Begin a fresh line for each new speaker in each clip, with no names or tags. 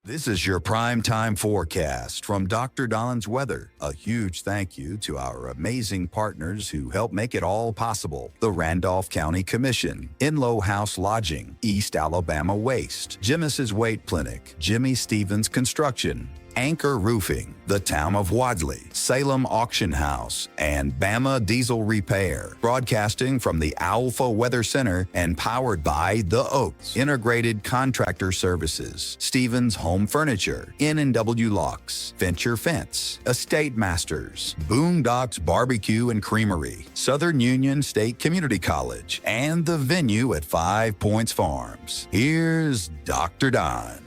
This is your prime time forecast from Dr. Don's Weather. A huge thank you to our amazing partners who help make it all possible. The Randolph County Commission, Inlow House Lodging, East Alabama Waste, Jimis's Weight Clinic, Jimmy Stevens Construction, Anchor Roofing, the Town of Wadley, Salem Auction House, and Bama Diesel Repair. Broadcasting from the Alpha Weather Center and powered by The Oaks, Integrated Contractor Services, Stevens Home Furniture, N&W Locks, Venture Fence, Estate Masters, Boondocks Barbecue and Creamery, Southern Union State Community College, and the venue at 5 Points Farms. Here's Dr. Don.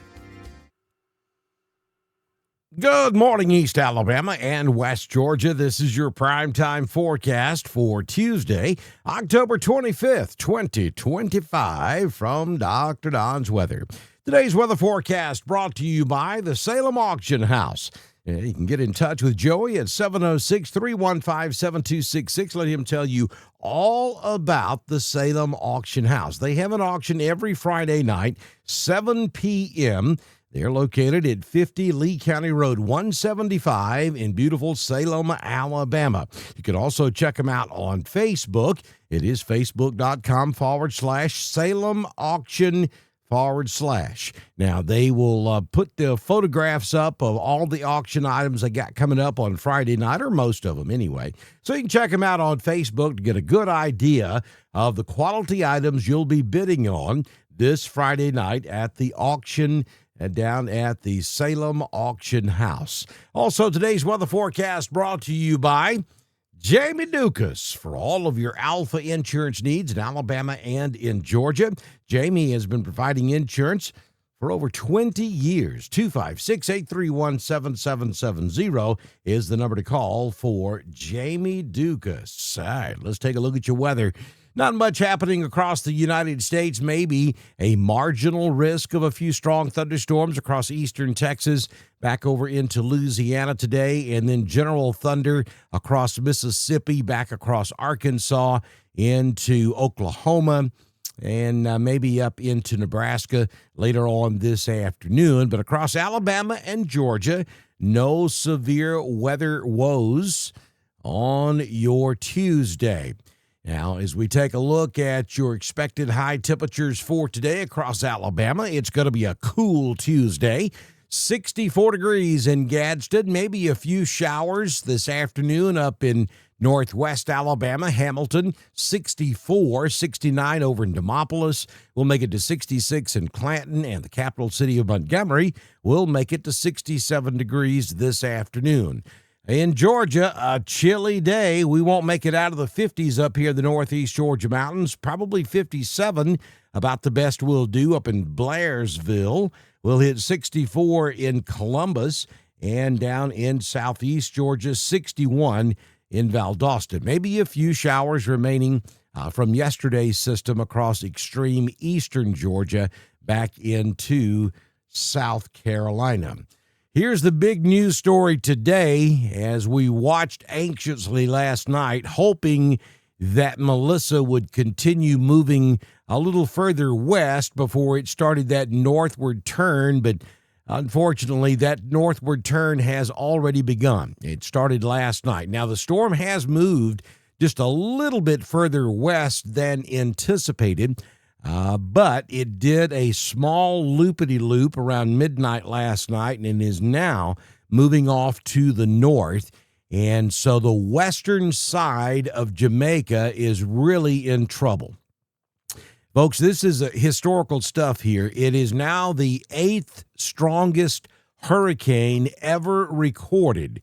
Good morning, East Alabama and West Georgia. This is your primetime forecast for Tuesday, October 25th, 2025 from Dr. Don's Weather. Today's weather forecast brought to you by the Salem Auction House. You can get in touch with Joey at 706-315-7266. Let him tell you all about the Salem Auction House. They have an auction every Friday night, 7 p.m., They're located at 50 Lee County Road 175 in beautiful Salem, Alabama. You can also check them out on Facebook. It is facebook.com/Salem Auction /. Now, they will put the photographs up of all the auction items they got coming up on Friday night, or most of them anyway. So you can check them out on Facebook to get a good idea of the quality items you'll be bidding on this Friday night at the auction down at the Salem Auction House. Also, today's weather forecast brought to you by Jamie Dukas for all of your Alpha insurance needs in Alabama and in Georgia. Jamie has been providing insurance for over 20 years. 256-831-7770 is the number to call for Jamie Dukas. All right, let's take a look at your weather. Not much happening across the United States. Maybe a marginal risk of a few strong thunderstorms across eastern Texas, back over into Louisiana today, and then general thunder across Mississippi, back across Arkansas, into Oklahoma, and maybe up into Nebraska later on this afternoon. But across Alabama and Georgia, no severe weather woes on your Tuesday. Now, as we take a look at your expected high temperatures for today across Alabama, it's going to be a cool Tuesday. 64 degrees in Gadsden, maybe a few showers this afternoon up in northwest Alabama, Hamilton, 64, 69 over in Demopolis. We'll make it to 66 in Clanton, and the capital city of Montgomery will make it to 67 degrees this afternoon. In Georgia, a chilly day. We won't make it out of the 50s up here in the northeast Georgia mountains. Probably 57, about the best we'll do up in Blairsville. We'll hit 64 in Columbus, and down in southeast Georgia, 61 in Valdosta. Maybe a few showers remaining from yesterday's system across extreme eastern Georgia back into South Carolina. Here's the big news story today as we watched anxiously last night, hoping that Melissa would continue moving a little further west before it started that northward turn. But unfortunately, that northward turn has already begun. It started last night. Now, the storm has moved just a little bit further west than anticipated. But it did a small loopity-loop around midnight last night and is now moving off to the north. And so the western side of Jamaica is really in trouble. Folks, this is historical stuff here. It is now the 8th strongest hurricane ever recorded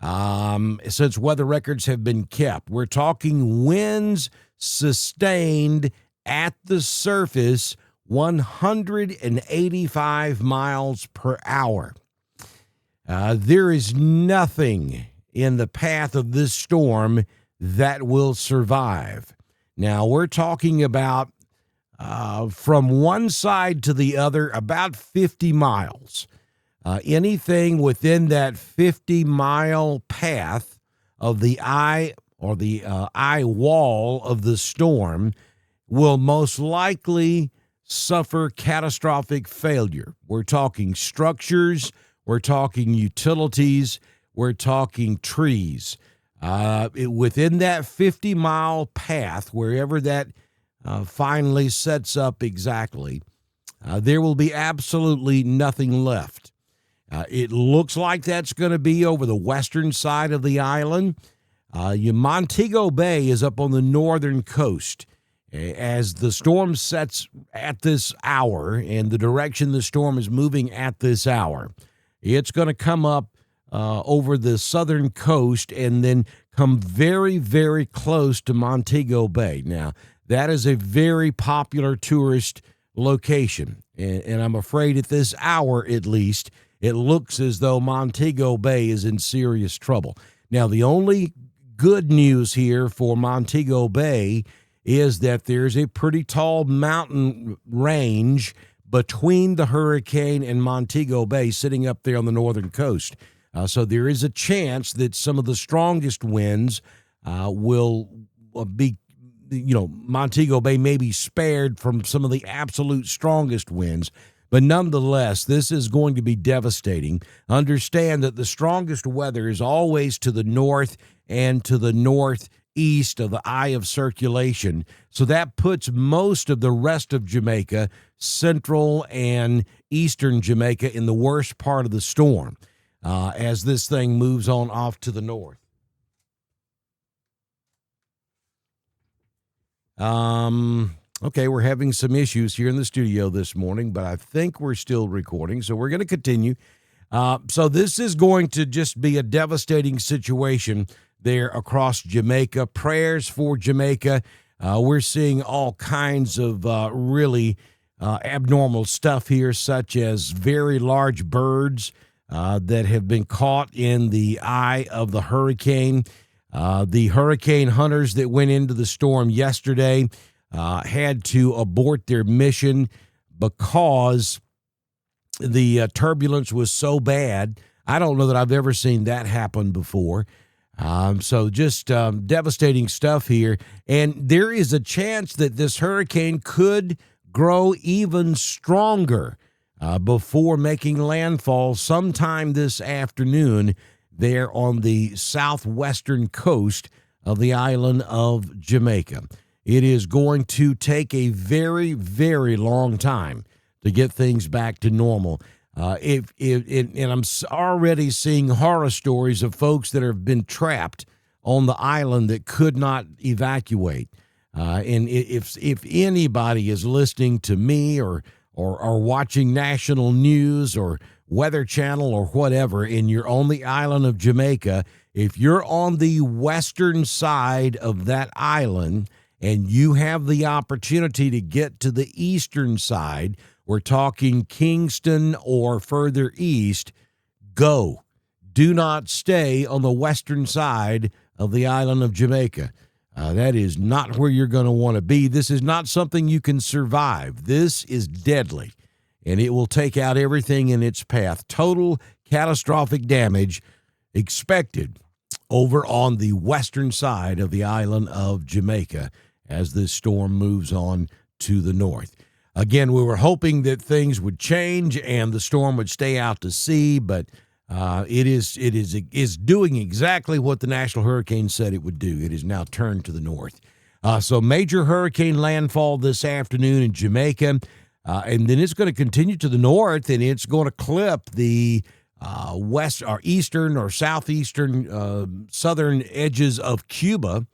since weather records have been kept. We're talking winds sustained at the surface 185 miles per hour. There is nothing in the path of this storm that will survive. Now, we're talking about from one side to the other about 50 miles. Anything within that 50-mile path of the eye or the eye wall of the storm will most likely suffer catastrophic failure. We're talking structures, we're talking utilities, we're talking trees. Within that 50-mile path, wherever that finally sets up exactly, there will be absolutely nothing left. It looks like that's going to be over the western side of the island. Montego Bay is up on the northern coast. As the storm sets at this hour and the direction the storm is moving at this hour, it's going to come up over the southern coast and then come very, very close to Montego Bay. Now, that is a very popular tourist location, and I'm afraid at this hour at least, it looks as though Montego Bay is in serious trouble. Now, the only good news here for Montego Bay is that there's a pretty tall mountain range between the hurricane and Montego Bay sitting up there on the northern coast. So there is a chance that some of the strongest winds will be, Montego Bay may be spared from some of the absolute strongest winds. But nonetheless, this is going to be devastating. Understand that the strongest weather is always to the north and to the northeast of the eye of circulation. So that puts most of the rest of Jamaica, central and eastern Jamaica, in the worst part of the storm as this thing moves on off to the north. Okay, we're having some issues here in the studio this morning, but I think we're still recording, so we're going to continue. So this is going to just be a devastating situation there across Jamaica. Prayers for Jamaica. We're seeing all kinds of really abnormal stuff here, such as very large birds that have been caught in the eye of the hurricane. The hurricane hunters that went into the storm yesterday had to abort their mission because the turbulence was so bad. I don't know that I've ever seen that happen before. So just devastating stuff here. And there is a chance that this hurricane could grow even stronger before making landfall sometime this afternoon there on the southwestern coast of the island of Jamaica. It is going to take a very, very long time to get things back to normal. And I'm already seeing horror stories of folks that have been trapped on the island that could not evacuate. And if anybody is listening to me or watching national news or Weather Channel or whatever, and you're on the island of Jamaica, if you're on the western side of that island and you have the opportunity to get to the eastern side, we're talking Kingston or further east, go. Do not stay on the western side of the island of Jamaica. That is not where you're going to want to be. This is not something you can survive. This is deadly, and it will take out everything in its path. Total catastrophic damage expected over on the western side of the island of Jamaica as this storm moves on to the north. Again, we were hoping that things would change and the storm would stay out to sea, but it is doing exactly what the National Hurricane said it would do. It is now turned to the north. So major hurricane landfall this afternoon in Jamaica, and then it's going to continue to the north, and it's going to clip the west or eastern or southeastern southern edges of Cuba,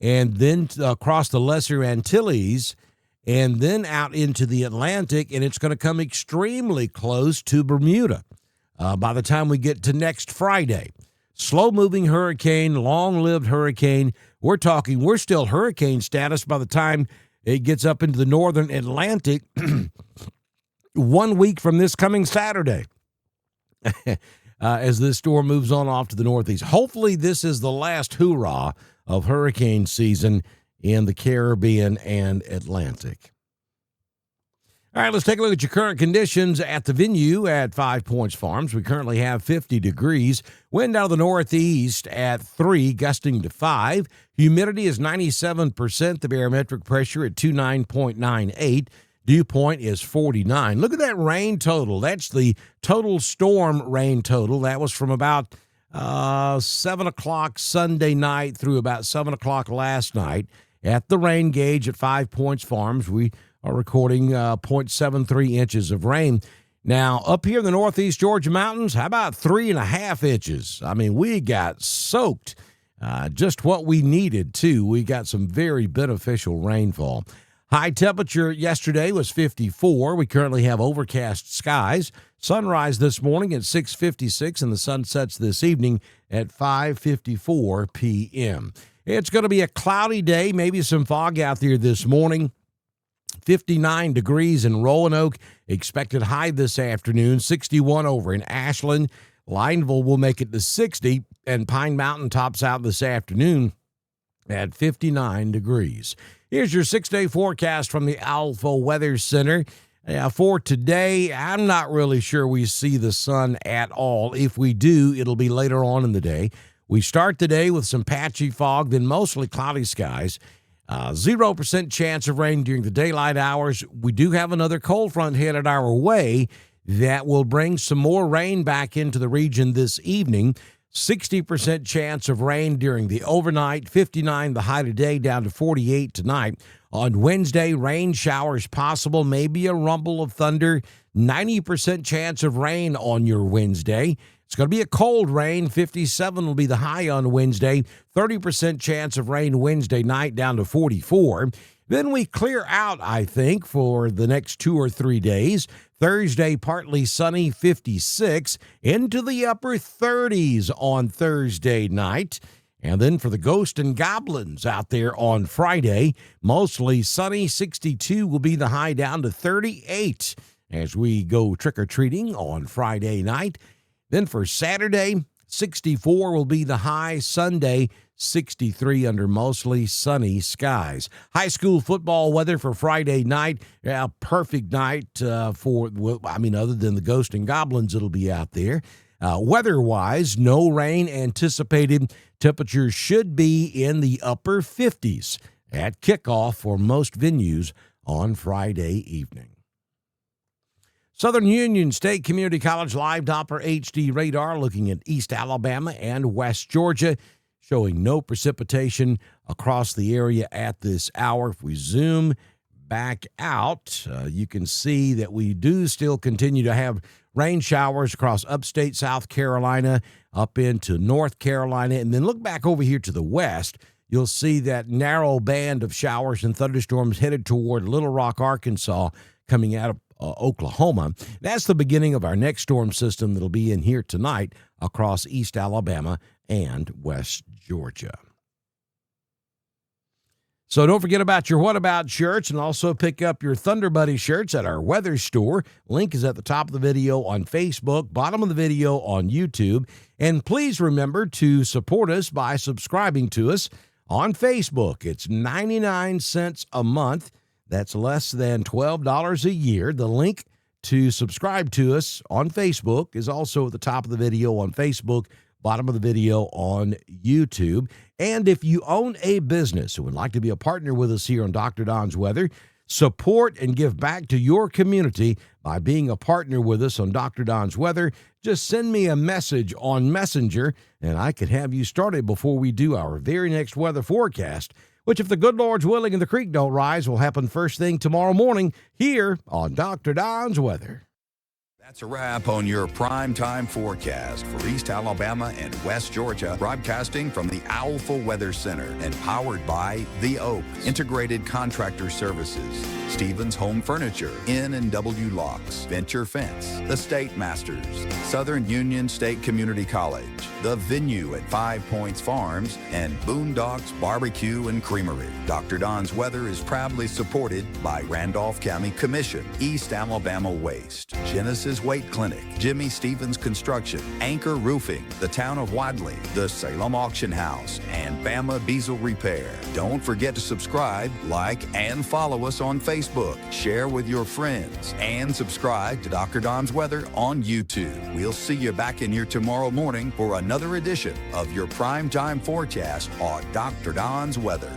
and then across the Lesser Antilles, and then out into the Atlantic, and it's going to come extremely close to Bermuda by the time we get to next Friday. Slow-moving hurricane, long-lived hurricane. We're still hurricane status by the time it gets up into the northern Atlantic 1 week from this coming Saturday as this storm moves on off to the northeast. Hopefully this is the last hoorah of hurricane season in the Caribbean and Atlantic. All right, let's take a look at your current conditions at the venue at 5 Points Farms. We currently have 50 degrees. Wind out of the northeast at 3, gusting to 5. Humidity is 97%. The barometric pressure at 29.98. Dew Point is 49. Look at that rain total. That's the total storm rain total. That was from about 7 o'clock Sunday night through about 7 o'clock last night. At the rain gauge at 5 Points Farms, we are recording 0.73 inches of rain. Now, up here in the northeast Georgia mountains, how about 3.5 inches? I mean, we got soaked. Just what we needed, too. We got some very beneficial rainfall. High temperature yesterday was 54. We currently have overcast skies. Sunrise this morning at 6:56, and the sun sets this evening at 5:54 p.m. It's going to be a cloudy day, maybe some fog out there this morning. 59 degrees in Roanoke, expected high this afternoon, 61 over in Ashland. Lineville will make it to 60, and Pine Mountain tops out this afternoon at 59 degrees. Here's your 6-day forecast from the Alpha Weather Center. For today, I'm not really sure we see the sun at all. If we do, it'll be later on in the day. We start the day with some patchy fog, then mostly cloudy skies. 0% chance of rain during the daylight hours. We do have another cold front headed our way that will bring some more rain back into the region this evening. 60% chance of rain during the overnight, 59 the high today, down to 48 tonight. On Wednesday, rain showers possible, maybe a rumble of thunder. 90% chance of rain on your Wednesday. It's going to be a cold rain. 57 will be the high on Wednesday. 30% chance of rain Wednesday night, down to 44. Then we clear out, I think, for the next 2 or 3 days. Thursday, partly sunny, 56. Into the upper 30s on Thursday night. And then for the Ghost and Goblins out there on Friday, mostly sunny, 62 will be the high, down to 38 as we go trick-or-treating on Friday night. Then for Saturday, 64 will be the high. Sunday, 63 under mostly sunny skies. High school football weather for Friday night. Yeah, perfect night other than the Ghost and Goblins, it'll be out there. Weather-wise, no rain anticipated. Temperatures should be in the upper 50s at kickoff for most venues on Friday evening. Southern Union State Community College live Doppler HD radar looking at East Alabama and West Georgia, showing no precipitation across the area at this hour. If we zoom back out, you can see that we do still continue to have rain showers across upstate South Carolina, up into North Carolina, and then look back over here to the west. You'll see that narrow band of showers and thunderstorms headed toward Little Rock, Arkansas, coming out of Oklahoma. That's the beginning of our next storm system that'll be in here tonight across East Alabama and West Georgia. So don't forget about your What About shirts, and also pick up your Thunder Buddy shirts at our weather store. Link is at the top of the video on Facebook, bottom of the video on YouTube. And please remember to support us by subscribing to us on Facebook. It's 99 cents a month. That's less than $12 a year. The link to subscribe to us on Facebook is also at the top of the video on Facebook, bottom of the video on YouTube. And if you own a business and would like to be a partner with us here on Dr. Don's Weather, support and give back to your community by being a partner with us on Dr. Don's Weather. Just send me a message on Messenger, and I could have you started before we do our very next weather forecast, which, if the good Lord's willing and the creek don't rise, will happen first thing tomorrow morning here on Dr. Don's Weather.
That's a wrap on your primetime forecast for East Alabama and West Georgia, broadcasting from the Alpha Weather Center and powered by The Oak, Integrated Contractor Services, Stevens Home Furniture, N&W Locks, Venture Fence, The State Masters, Southern Union State Community College, The Venue at 5 Points Farms, and Boondocks Barbecue and Creamery. Dr. Don's Weather is proudly supported by Randolph County Commission, East Alabama Waste, Genesis Weight Clinic, Jimmy Stevens Construction, Anchor Roofing, the Town of Wadley, the Salem Auction House, and Bama Beazle Repair. Don't forget to subscribe, like, and follow us on Facebook. Share with your friends, and subscribe to Dr. Don's Weather on YouTube. We'll see you back in here tomorrow morning for another edition of your primetime forecast on Dr. Don's Weather.